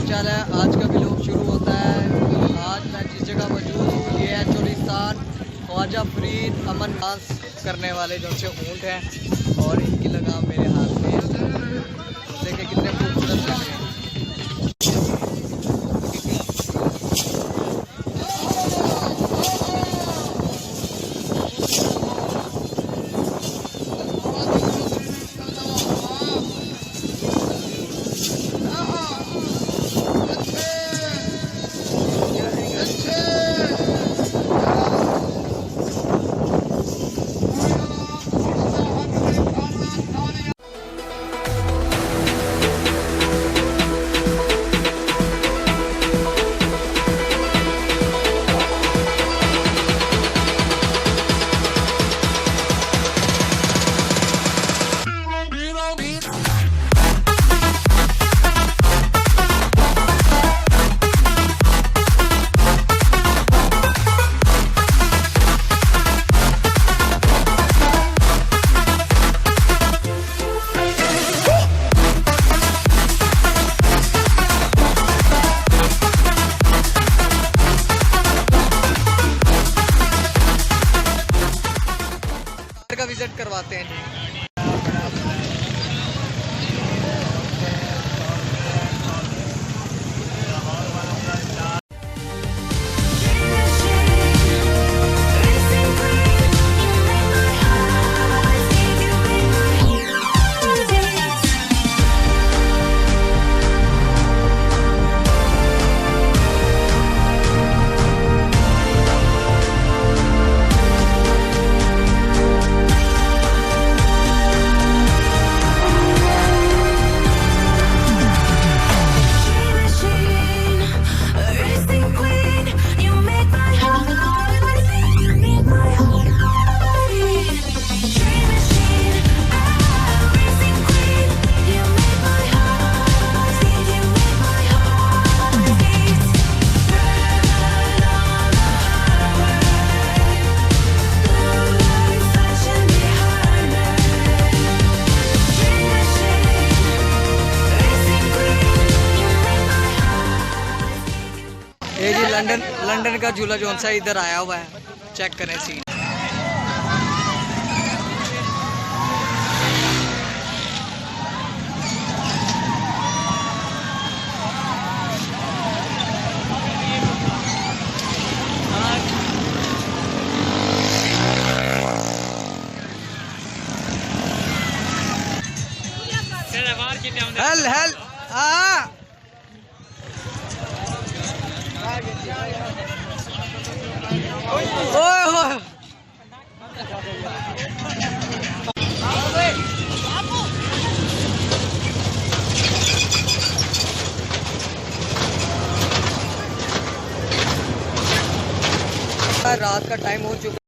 चाल है। आज का व्लॉग शुरू होता है। आज मैं जिस जगह मौजूद हूँ ये है चोलिस्तान। ख्वाजा फरीद अमन डांस करने वाले जो से ऊँट हैं और इनकी लगाम मेरे हाथ में है। देखिए कितने खूबसूरत लग रहे हैं। का विजिट करवाते हैं जी। ये जी लंदन का झूला जो सा इधर आया हुआ है, चेक करें सीन। हेल हेल हाँ रात का टाइम हो चुका।